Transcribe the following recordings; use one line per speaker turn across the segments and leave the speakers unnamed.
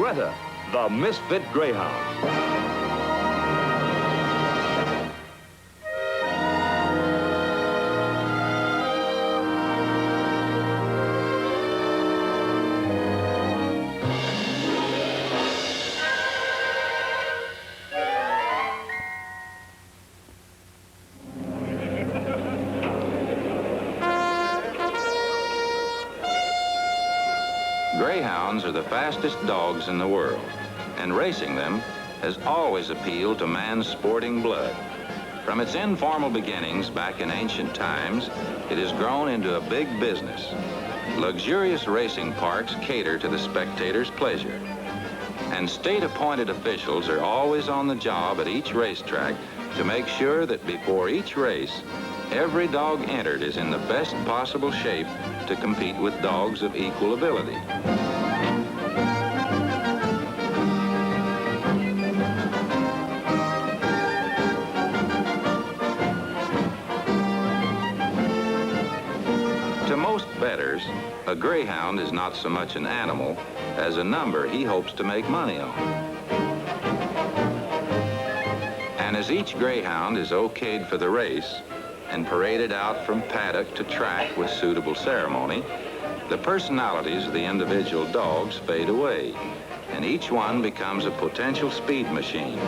Greta, the Misfit Greyhound.
Greyhounds are the fastest dogs in the world, and racing them has always appealed to man's sporting blood. From its informal beginnings back in ancient times, it has grown into a big business. Luxurious racing parks cater to the spectator's pleasure, and state-appointed officials are always on the job at each racetrack to make sure that before each race, every dog entered is in the best possible shape to compete with dogs of equal ability. To most bettors, a greyhound is not so much an animal as a number he hopes to make money on. And as each greyhound is okayed for the race and paraded out from paddock to track with suitable ceremony, the personalities of the individual dogs fade away, and each one becomes a potential speed machine,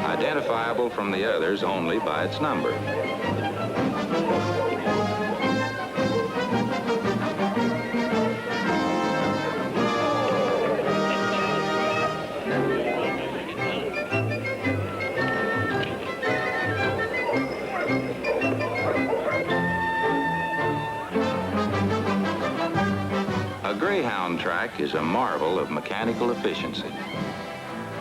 identifiable from the others only by its number. A greyhound track is a marvel of mechanical efficiency.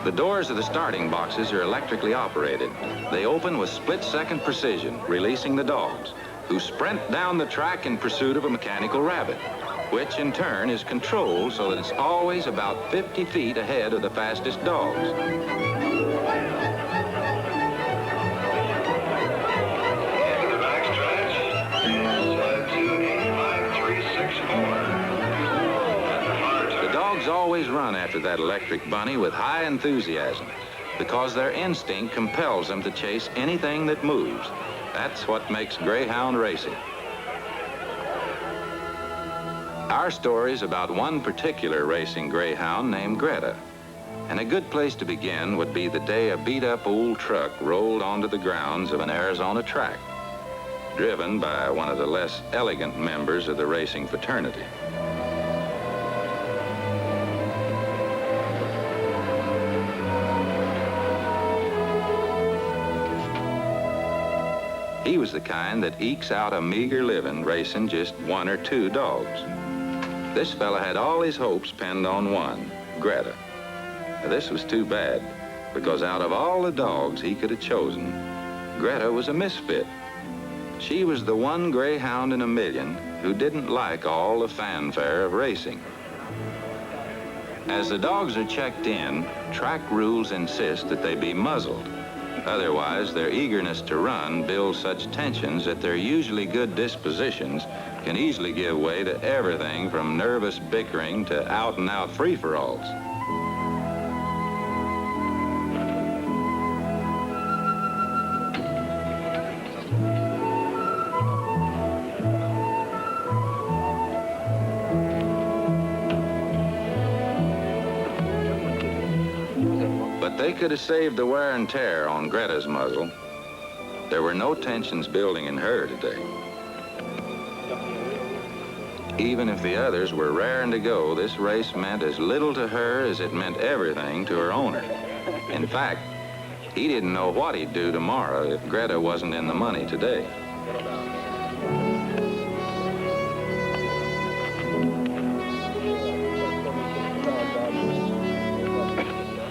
The doors of the starting boxes are electrically operated. They open with split-second precision, releasing the dogs, who sprint down the track in pursuit of a mechanical rabbit, which in turn is controlled so that it's always about 50 feet ahead of the fastest dogs. Always run after that electric bunny with high enthusiasm because their instinct compels them to chase anything that moves. That's what makes greyhound racing. Our story's about one particular racing greyhound named Greta. And a good place to begin would be the day a beat-up old truck rolled onto the grounds of an Arizona track, driven by one of the less elegant members of the racing fraternity. He was the kind that ekes out a meager living racing just one or two dogs. This fella had all his hopes pinned on one, Greta. Now, this was too bad, because out of all the dogs he could have chosen, Greta was a misfit. She was the one greyhound in a million who didn't like all the fanfare of racing. As the dogs are checked in, track rules insist that they be muzzled. Otherwise, their eagerness to run builds such tensions that their usually good dispositions can easily give way to everything from nervous bickering to out-and-out free-for-alls. They could have saved the wear and tear on Greta's muzzle. There were no tensions building in her today. Even if the others were raring to go, this race meant as little to her as it meant everything to her owner. In fact, he didn't know what he'd do tomorrow if Greta wasn't in the money today.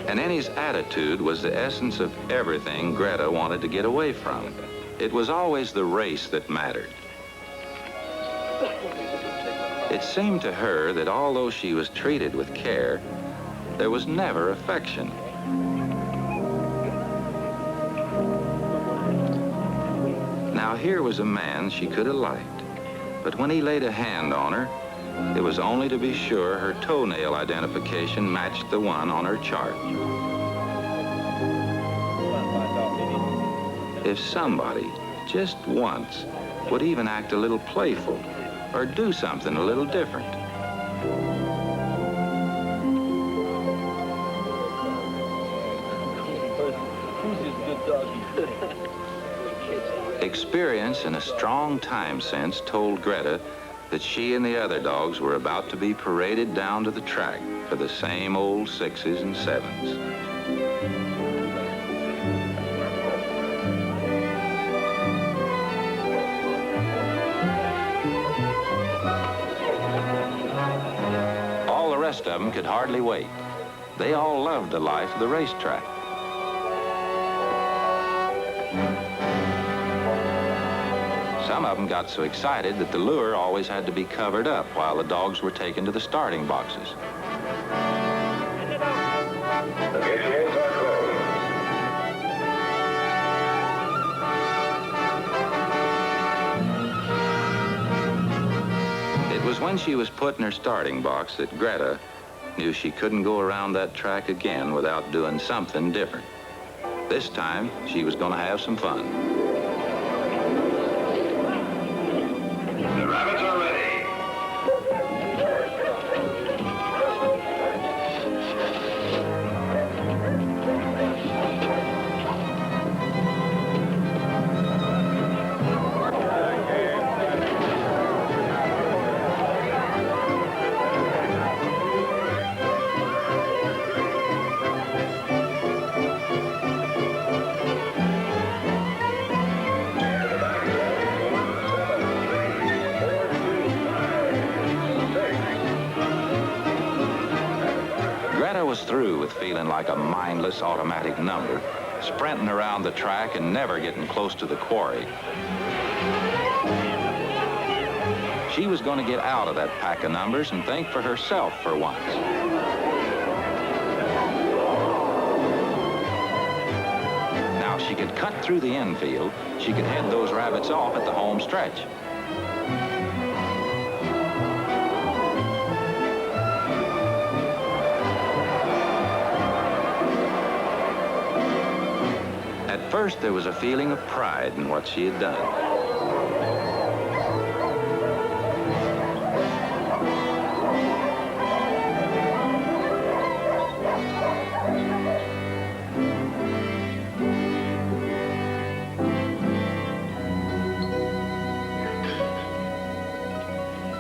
And Annie's attitude was the essence of everything Greta wanted to get away from. It was always the race that mattered. It seemed to her that although she was treated with care, there was never affection. Now here was a man she could have liked, but when he laid a hand on her, It was only to be sure her toenail identification matched the one on her chart. If somebody, just once, would even act a little playful or do something a little different. Experience and a strong time sense told Greta that she and the other dogs were about to be paraded down to the track for the same old 6s and 7s. All the rest of them could hardly wait. They all loved the life of the racetrack. Some of them got so excited that the lure always had to be covered up while the dogs were taken to the starting boxes.
The gates are closed.
It was when she was put in her starting box that Greta knew she couldn't go around that track again without doing something different. This time, she was going to have some fun.
The rabbits are ready.
Greta was through with feeling like a mindless automatic number, sprinting around the track and never getting close to the quarry. She was going to get out of that pack of numbers and think for herself for once. Now, if she could cut through the infield, she could head those rabbits off at the home stretch. At first, there was a feeling of pride in what she had done.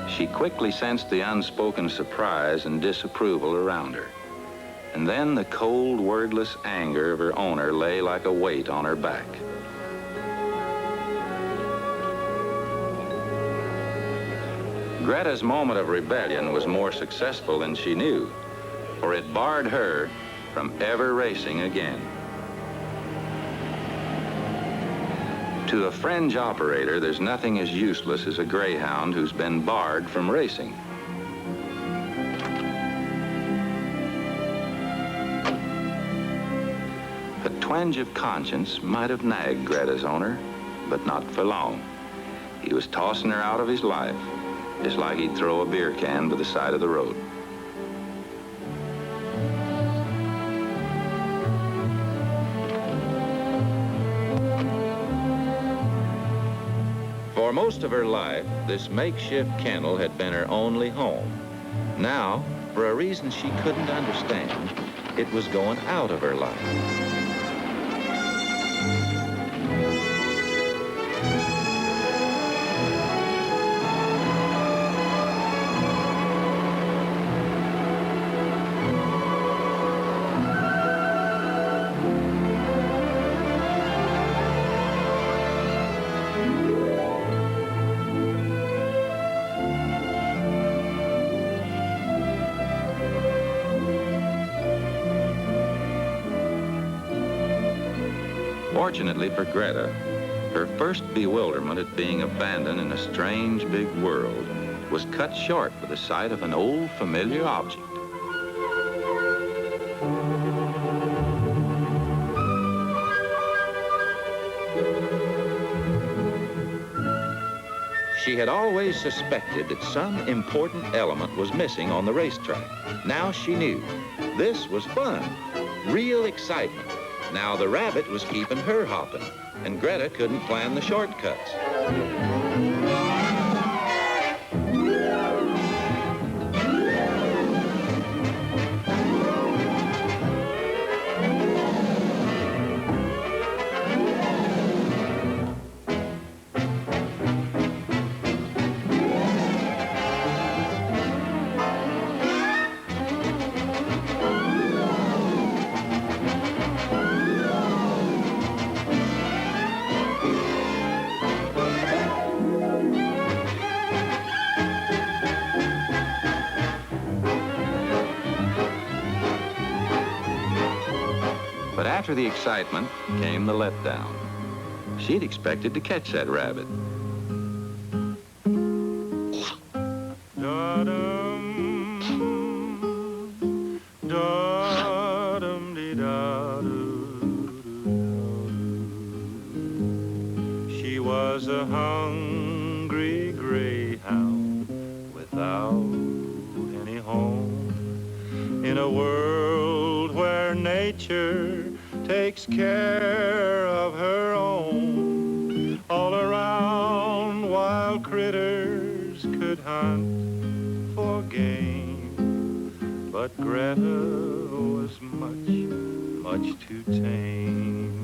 She quickly sensed the unspoken surprise and disapproval around her. And then the cold, wordless anger of her owner lay like a weight on her back. Greta's moment of rebellion was more successful than she knew, for it barred her from ever racing again. To a fringe operator, there's nothing as useless as a greyhound who's been barred from racing. A twinge of conscience might have nagged Greta's owner, but not for long. He was tossing her out of his life, just like he'd throw a beer can by the side of the road. For most of her life, this makeshift kennel had been her only home. Now, for a reason she couldn't understand, it was going out of her life. Fortunately for Greta, her first bewilderment at being abandoned in a strange big world was cut short with the sight of an old familiar object. She had always suspected that some important element was missing on the racetrack. Now she knew. This was fun, real excitement. Now the rabbit was keeping her hopping, and Greta couldn't plan the shortcuts. But after the excitement came the letdown. She'd expected to catch that rabbit.
She was a hungry greyhound without any home in a world where nature takes care of her own. All around, wild critters could hunt for game, but Greta was much too tame.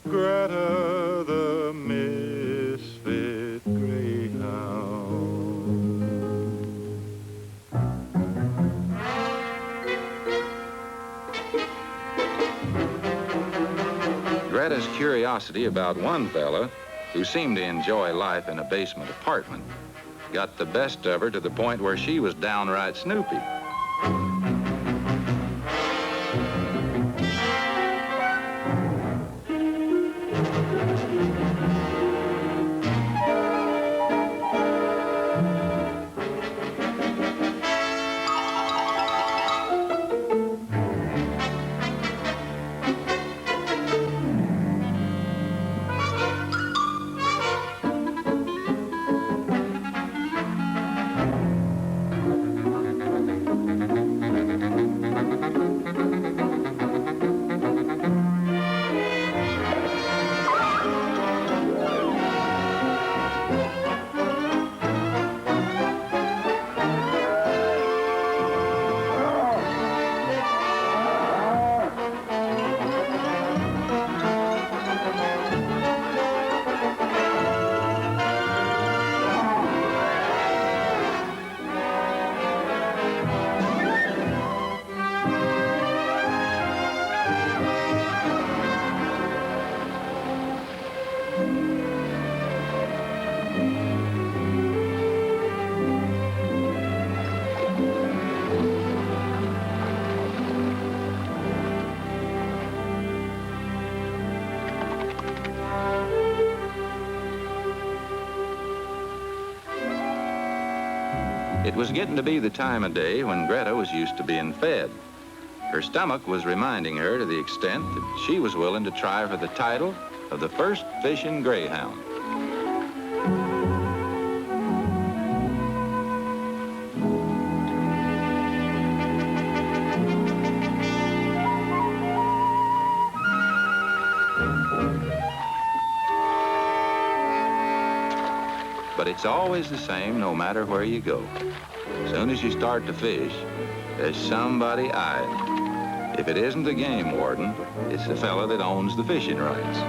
Greta, the misfit greyhound.
Greta's curiosity about one fella who seemed to enjoy life in a basement apartment got the best of her to the point where she was downright snoopy. It was getting to be the time of day when Greta was used to being fed. Her stomach was reminding her to the extent that she was willing to try for the title of the first fishing greyhound. But it's always the same no matter where you go. As soon as you start to fish, there's somebody eyeing. If it isn't the game warden, it's the fella that owns the fishing rights.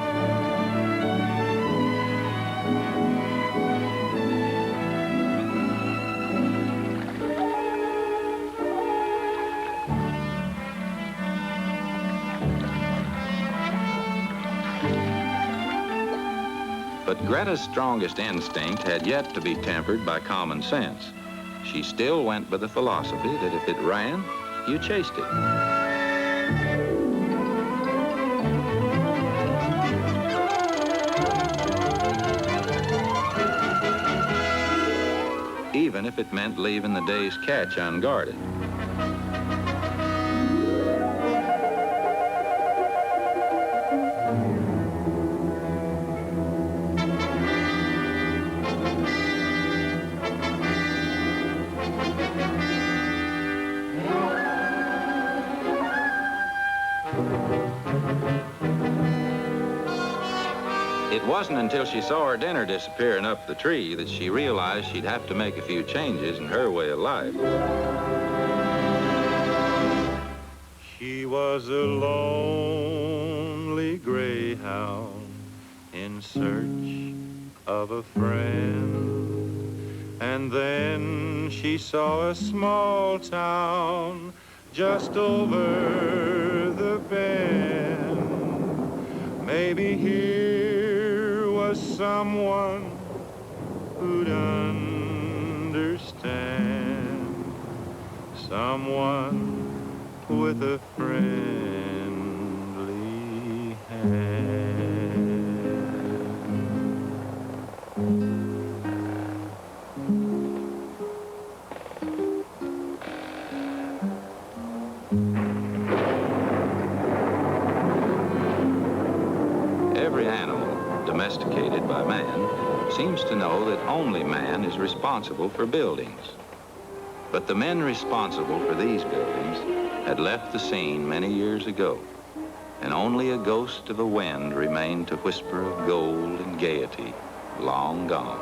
But Greta's strongest instinct had yet to be tempered by common sense. She still went by the philosophy that if it ran, you chased it. Even if it meant leaving the day's catch unguarded. It wasn't until she saw her dinner disappearing up the tree that she realized she'd have to make a few changes in her way of life.
She was a lonely greyhound in search of a friend. And then she saw a small town just over the bend. Maybe here was someone who'd understand, someone with a friendly hand.
Every animal domesticated by man seems to know that only man is responsible for buildings. But the men responsible for these buildings had left the scene many years ago, and only a ghost of a wind remained to whisper of gold and gaiety, long gone.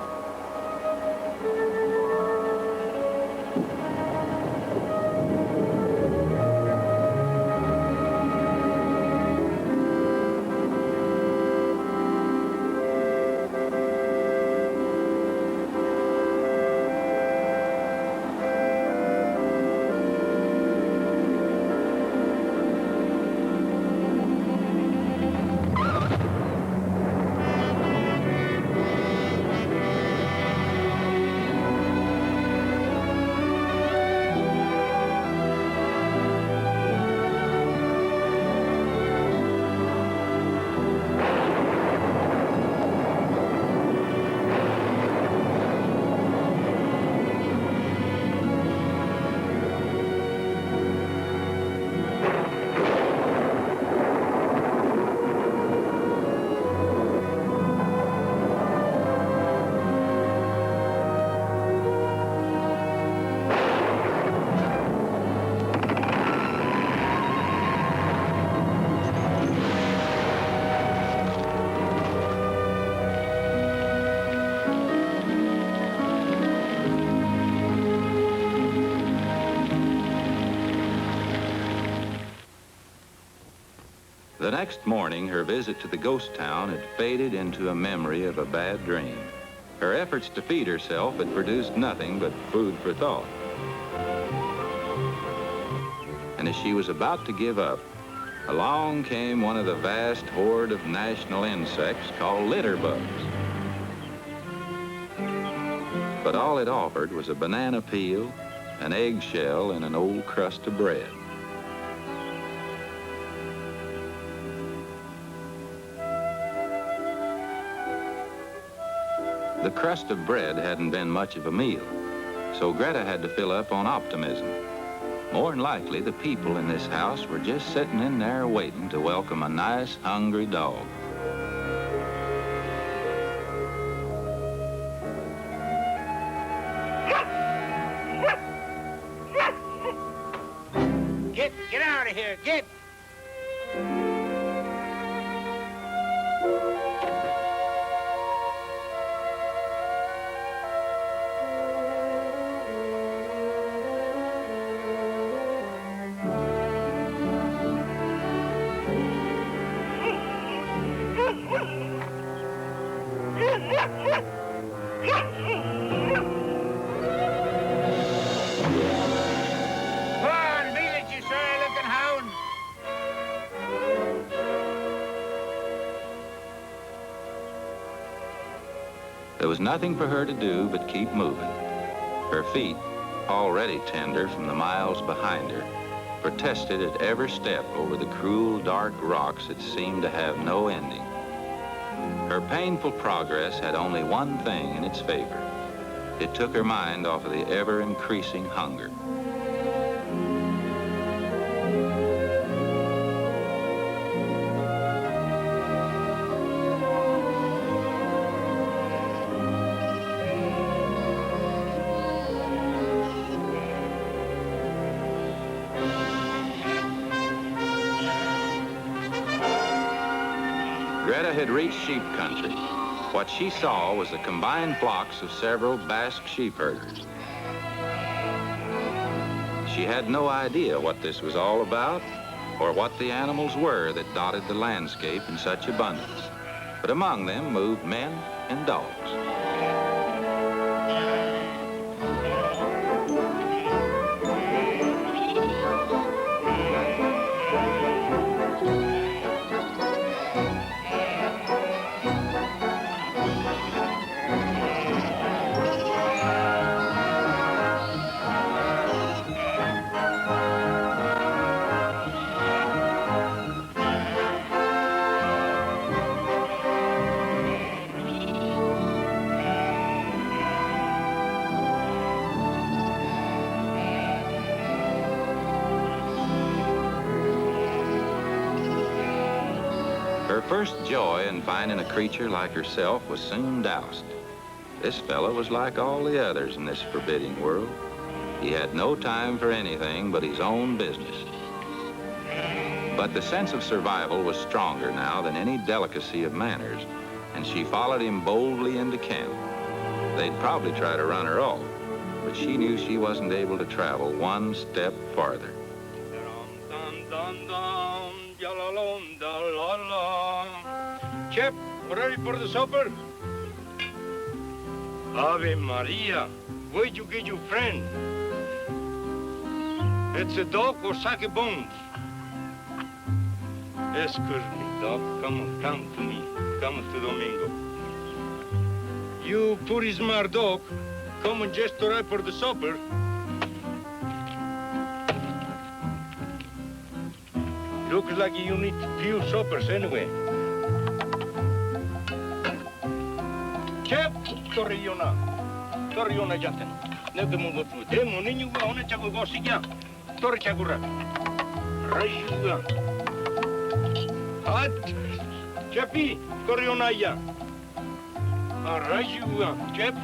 The next morning, her visit to the ghost town had faded into a memory of a bad dream. Her efforts to feed herself had produced nothing but food for thought. And as she was about to give up, along came one of the vast horde of national insects called litter bugs. But all it offered was a banana peel, an eggshell, and an old crust of bread. The crust of bread hadn't been much of a meal, so Greta had to fill up on optimism. More than likely, the people in this house were just sitting in there waiting to welcome a nice, hungry dog.
Get out of here, get!
There was nothing for her to do but keep moving. Her feet, already tender from the miles behind her, protested at every step over the cruel, dark rocks that seemed to have no ending. Her painful progress had only one thing in its favor. It took her mind off of the ever-increasing hunger. Greta had reached sheep country. What she saw was the combined flocks of several Basque sheep herders. She had no idea what this was all about or what the animals were that dotted the landscape in such abundance. But among them moved men and dogs. Her first joy in finding a creature like herself was soon doused. This fellow was like all the others in this forbidding world. He had no time for anything but his own business. But the sense of survival was stronger now than any delicacy of manners, and she followed him boldly into camp. They'd probably try to run her off, but she knew she wasn't able to travel one step farther.
Chip, ready for the supper? Ave Maria, where'd you get your friend? It's a dog or sack of bones? Excuse me, dog. Come to me. Come to Domingo. You pretty smart dog. Come and just arrive for the supper. Looks like you need few suppers anyway. Chip, Torriona jaten. Never move through. Demo, Ninu, on a chago gossiga. Torchagura. Rajuga. Hot. Chappy, Torrionaya. Rajuga. Chip.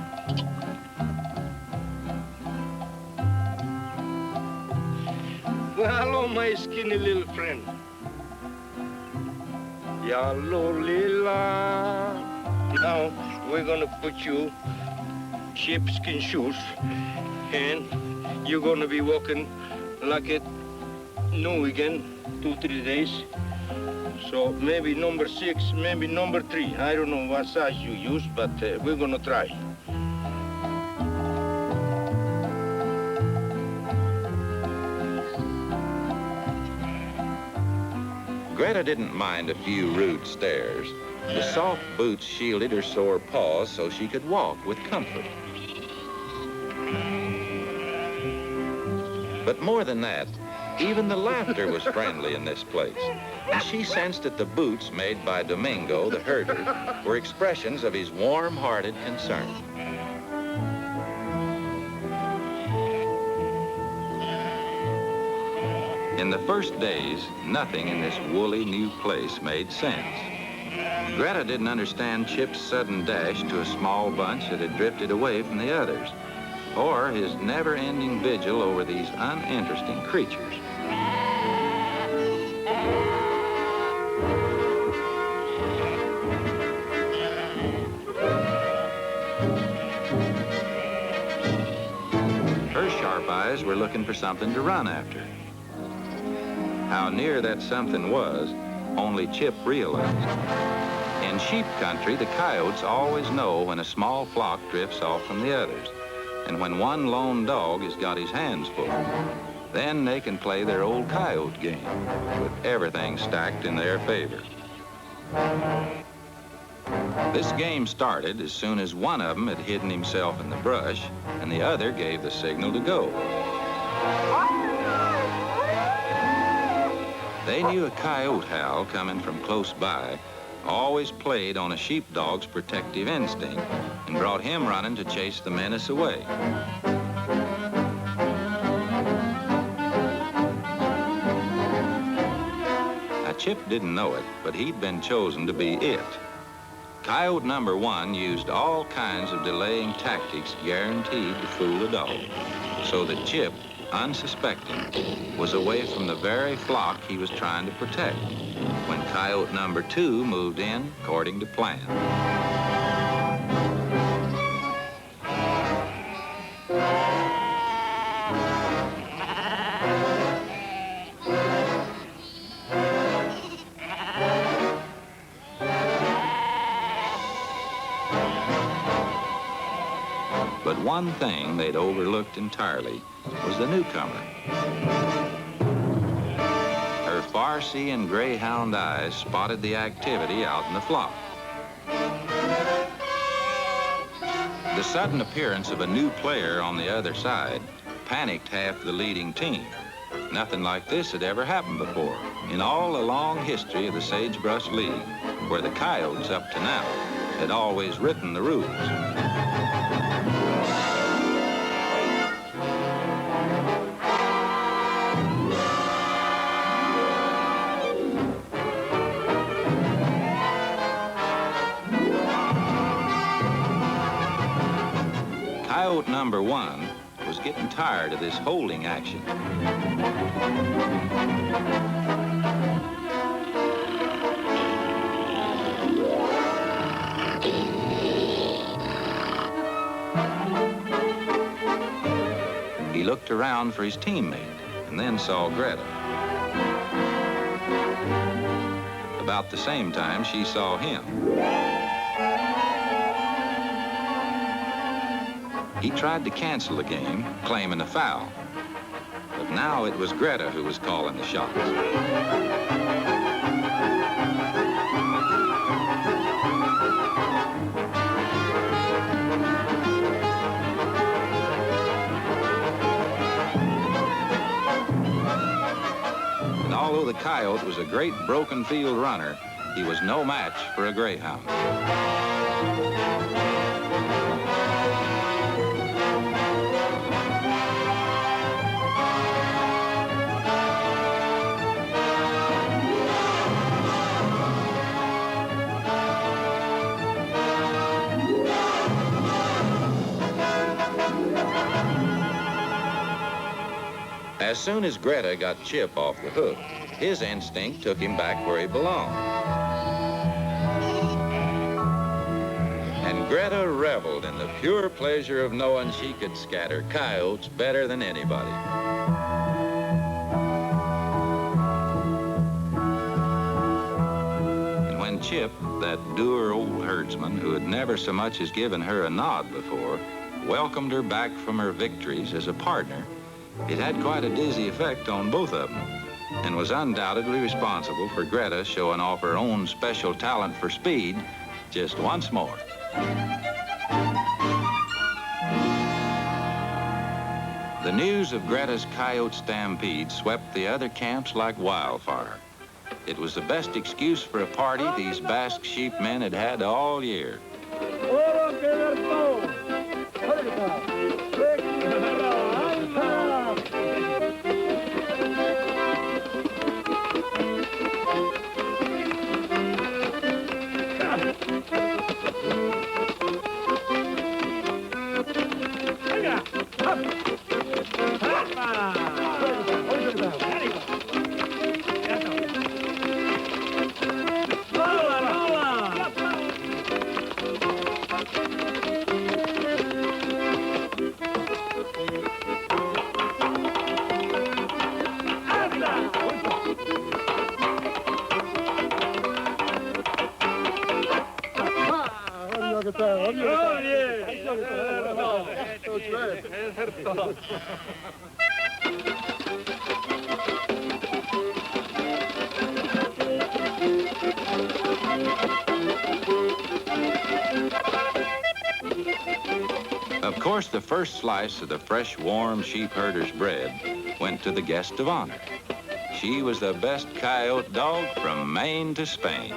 Well, hello, my skinny little friend. Yallo lila. Now, we're gonna put you sheepskin shoes, and you're gonna be walking like it new again, 2-3 days. So maybe number 6, maybe number 3. I don't know what size you use, but we're gonna try.
Greta didn't mind a few rude stares. The soft boots shielded her sore paws so she could walk with comfort. But more than that, even the laughter was friendly in this place, and she sensed that the boots made by Domingo, the herder, were expressions of his warm-hearted concern. In the first days, nothing in this woolly new place made sense. Greta didn't understand Chip's sudden dash to a small bunch that had drifted away from the others, or his never-ending vigil over these uninteresting creatures. Her sharp eyes were looking for something to run after. How near that something was, only Chip realized. In sheep country, the coyotes always know when a small flock drifts off from the others, and when one lone dog has got his hands full. Then they can play their old coyote game, with everything stacked in their favor. This game started as soon as one of them had hidden himself in the brush, and the other gave the signal to go. They knew a coyote howl coming from close by always played on a sheepdog's protective instinct and brought him running to chase the menace away. Now, Chip didn't know it, but he'd been chosen to be it. Coyote number 1 used all kinds of delaying tactics guaranteed to fool a dog, so that Chip unsuspecting, was away from the very flock he was trying to protect when coyote number 2 moved in according to plan. But one thing they'd overlooked entirely was the newcomer. Her far-seeing greyhound eyes spotted the activity out in the flock. The sudden appearance of a new player on the other side panicked half the leading team. Nothing like this had ever happened before in all the long history of the Sagebrush League, where the coyotes up to now had always written the rules. Coyote number 1 was getting tired of this holding action. He looked around for his teammate and then saw Greta. About the same time, she saw him. He tried to cancel the game, claiming a foul. But now it was Greta who was calling the shots. And although the coyote was a great broken field runner, he was no match for a greyhound. As soon as Greta got Chip off the hook, his instinct took him back where he belonged. And Greta reveled in the pure pleasure of knowing she could scatter coyotes better than anybody. And when Chip, that dour old herdsman who had never so much as given her a nod before, welcomed her back from her victories as a partner, it had quite a dizzy effect on both of them, and was undoubtedly responsible for Greta showing off her own special talent for speed just once more. The news of Greta's coyote stampede swept the other camps like wildfire. It was the best excuse for a party these Basque sheepmen had had all year. Of course, the first slice of the fresh, warm sheep herder's bread went to the guest of honor. She was the best coyote dog from Maine to Spain.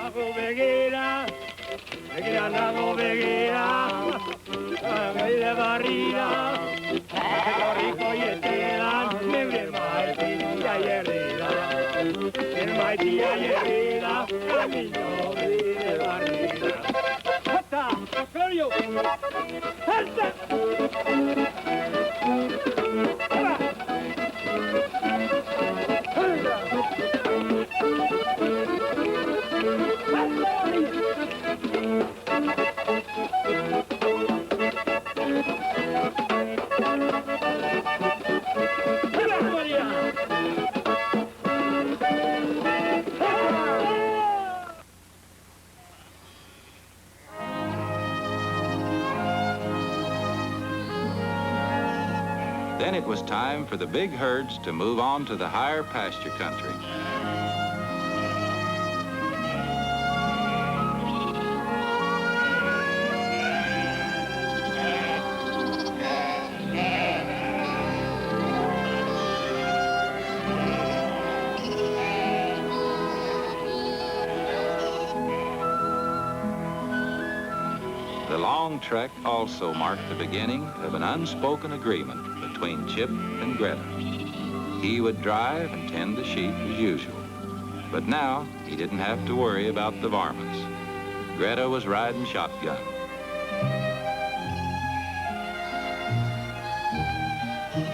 Then it was time for the big herds to move on to the higher pasture country. The long trek also marked the beginning of an unspoken agreement between Chip and Greta. He would drive and tend the sheep as usual, but now he didn't have to worry about the varmints. Greta was riding shotgun.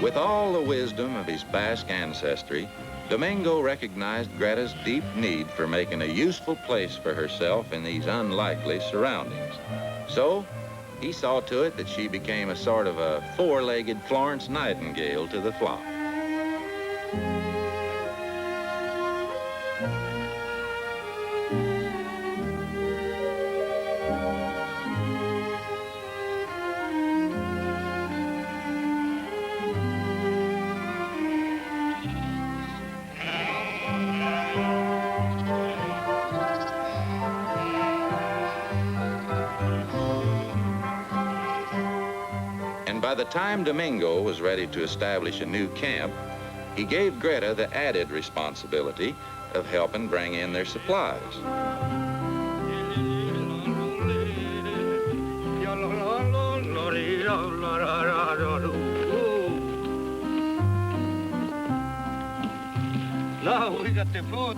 With all the wisdom of his Basque ancestry, Domingo recognized Greta's deep need for making a useful place for herself in these unlikely surroundings. So, he saw to it that she became a sort of a four-legged Florence Nightingale to the flock. By the time Domingo was ready to establish a new camp, he gave Greta the added responsibility of helping bring in their supplies.
Now we got the food,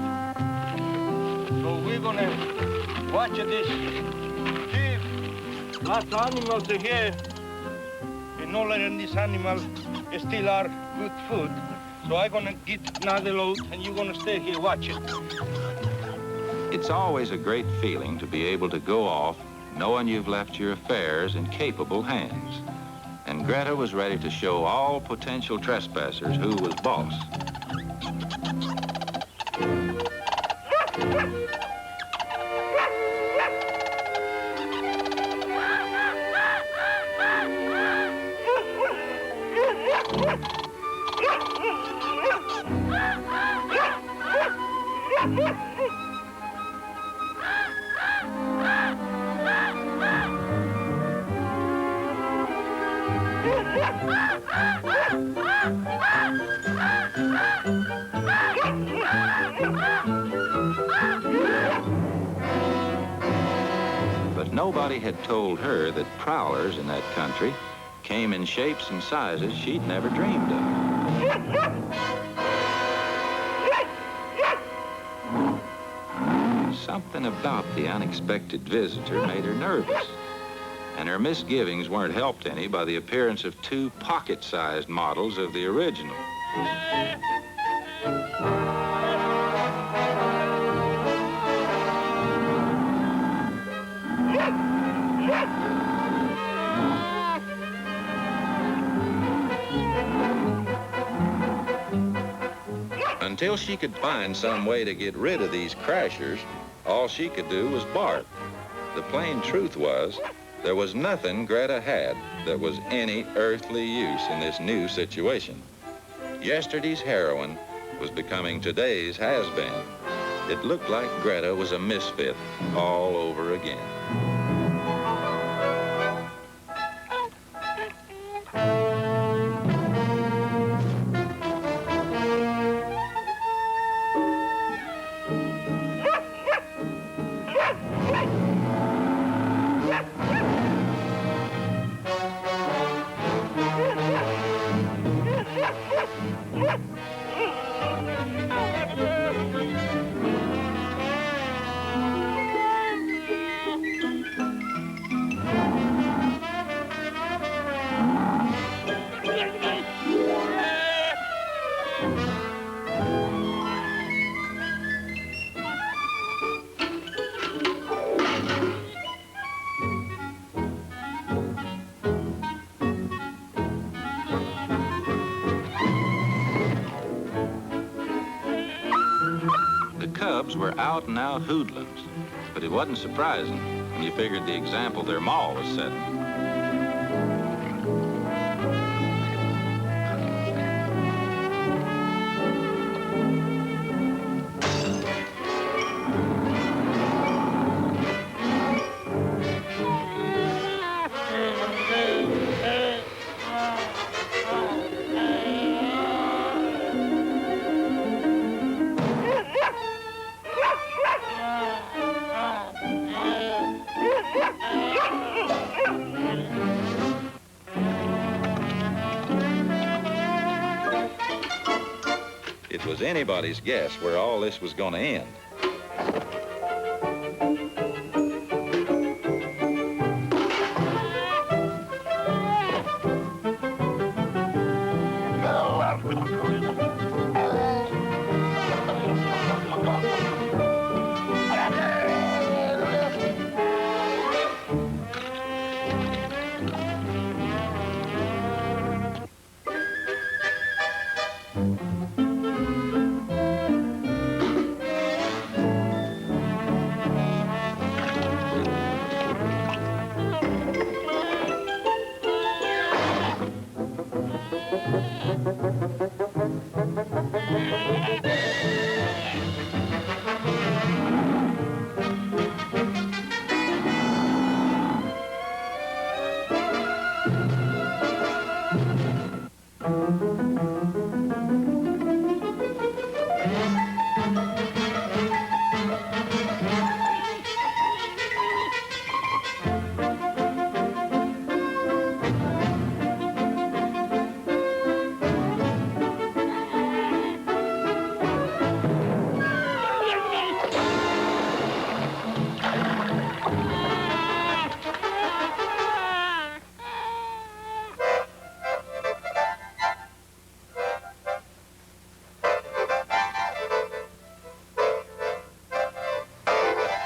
so we're gonna watch this sheep. Lots of animals are here. No letting this animal steal our good food. So I'm gonna get another load and you're gonna stay here watching.
It's always a great feeling to be able to go off knowing you've left your affairs in capable hands. And Greta was ready to show all potential trespassers who was boss. But nobody had told her that prowlers in that country came in shapes and sizes she'd never dreamed of. Something about the unexpected visitor made her nervous, and her misgivings weren't helped any by the appearance of two pocket-sized models of the original. Until she could find some way to get rid of these crashers, all she could do was bark. The plain truth was, there was nothing Greta had that was any earthly use in this new situation. Yesterday's heroine was becoming today's has-been. It looked like Greta was a misfit all over again. Were out-and-out hoodlums, but it wasn't surprising when you figured the example their ma was setting. It was anybody's guess where all this was going to end.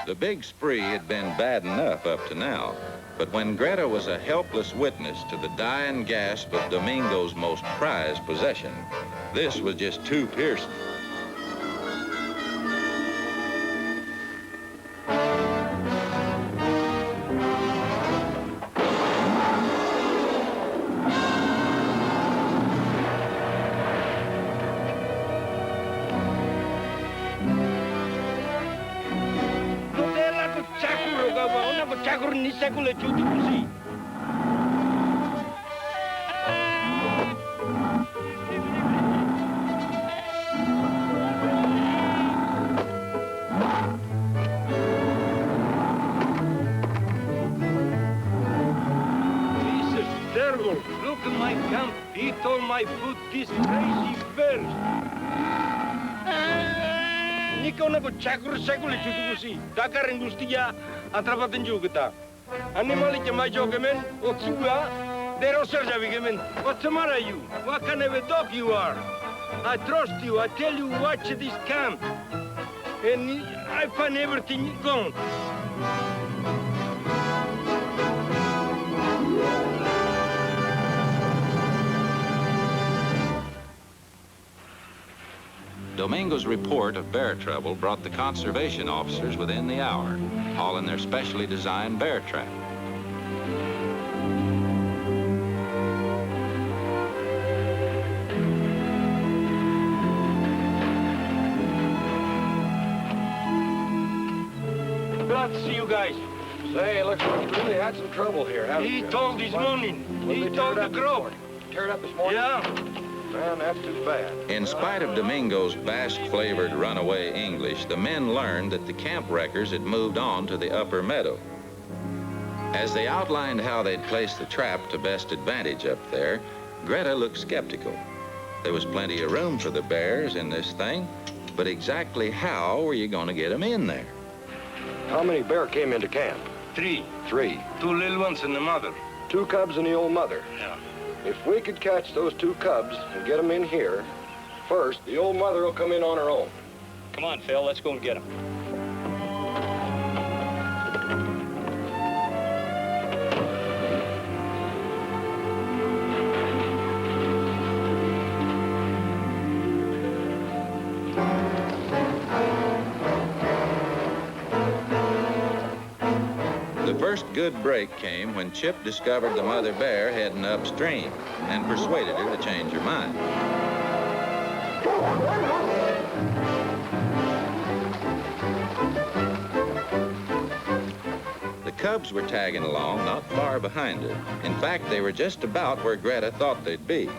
The big spree had been bad enough up to now, but when Greta was a helpless witness to the dying gasp of Domingo's most prized possession, this was just too piercing.
Look at my camp. Eat all my food, this crazy bird. Niko na ko cakur sekule cutu kusi. Dakar industria atrapaten juga ta. Animal jama jogemen, oksua. Dero serja bigemen. What's the matter you? What kind of a dog you are? I trust you. I tell you, watch this camp. And I find everything gone.
Domingo's report of bear trouble brought the conservation officers within the hour, all in their specially designed bear trap.
Glad to see you guys.
Say, looks like you really had some trouble here, haven't you?
He told this morning. He told the group.
Tear it up this morning?
Yeah.
Man, that's too bad.
In spite of Domingo's Basque-flavored runaway English, the men learned that the camp wreckers had moved on to the upper meadow. As they outlined how they'd placed the trap to best advantage up there, Greta looked skeptical. There was plenty of room for the bears in this thing, but exactly how were you going to get them in there?
How many bear came into camp?
3.
3.
2 little ones and the mother.
2 cubs and the old mother.
Yeah.
If we could catch those 2 cubs and get them in here, first, the old mother will come in on her own.
Come on, Phil, let's go and get him.
The first good break came when Chip discovered the mother bear heading upstream and persuaded her to change her mind. The cubs were tagging along not far behind her. In fact, they were just about where Greta thought they'd be.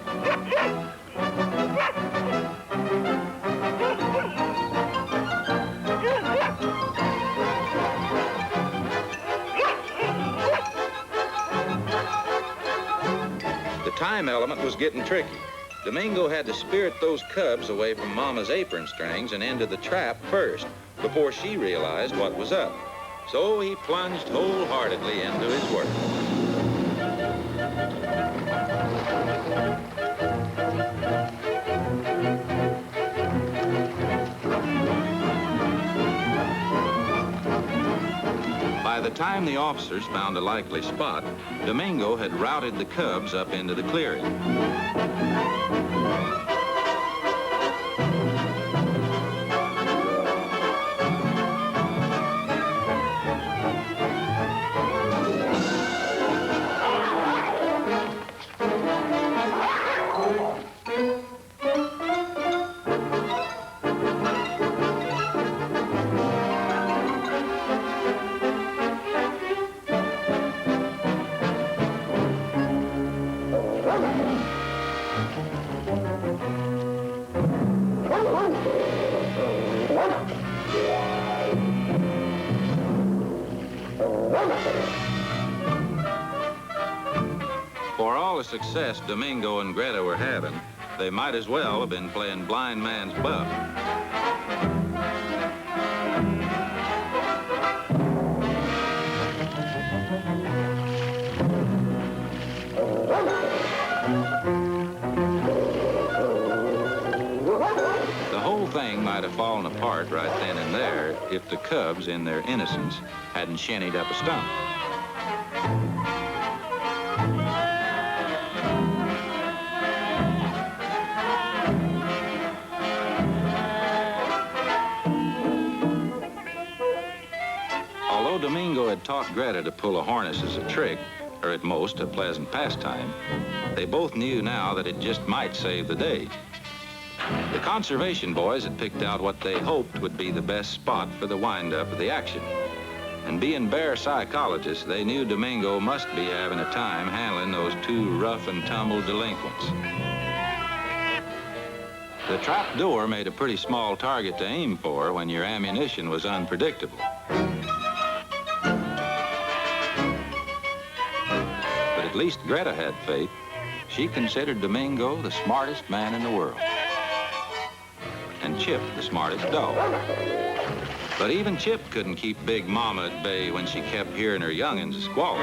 The time element was getting tricky. Domingo had to spirit those cubs away from Mama's apron strings and into the trap first, before she realized what was up. So he plunged wholeheartedly into his work. By the time the officers found a likely spot, Domingo had routed the cubs up into the clearing. For all the success Domingo and Greta were having, they might as well have been playing blind man's buff. The whole thing might have fallen apart right then and there if the cubs, in their innocence, hadn't shinnied up a stump. Although Domingo had taught Greta to pull a harness as a trick, or at most a pleasant pastime, they both knew now that it just might save the day. The conservation boys had picked out what they hoped would be the best spot for the wind-up of the action. And being bear psychologists, they knew Domingo must be having a time handling those two rough and tumble delinquents. The trap door made a pretty small target to aim for when your ammunition was unpredictable. But at least Greta had faith. She considered Domingo the smartest man in the world, and Chip the smartest dog. But even Chip couldn't keep Big Mama at bay when she kept hearing her young'uns squalk.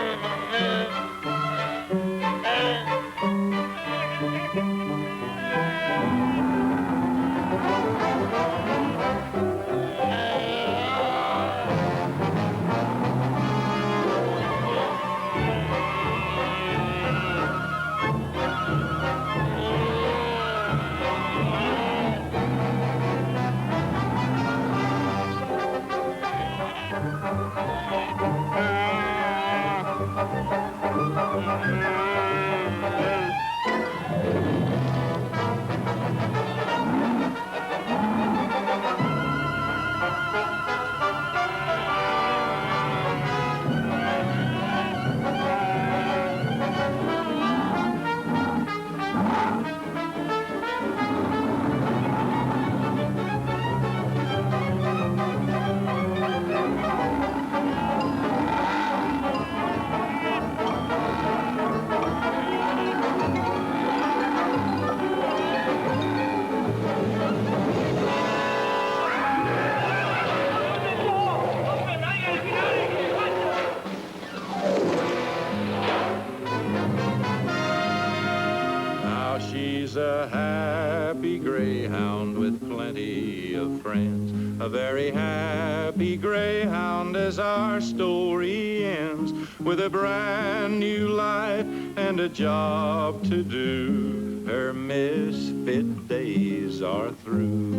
She's a happy greyhound with plenty of friends, a very happy greyhound as our story ends, with a brand new life and a job to do. Her misfit days are through.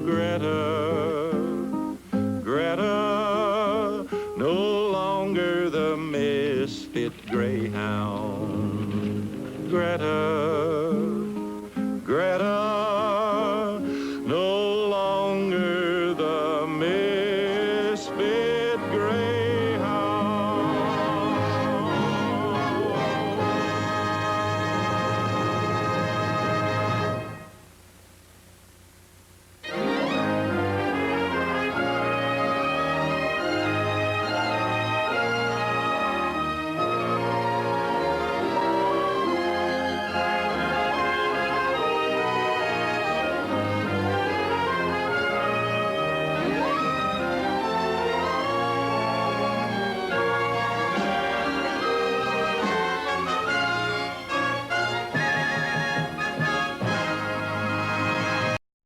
Greta, Greta, no longer the misfit greyhound. Greta, Greta,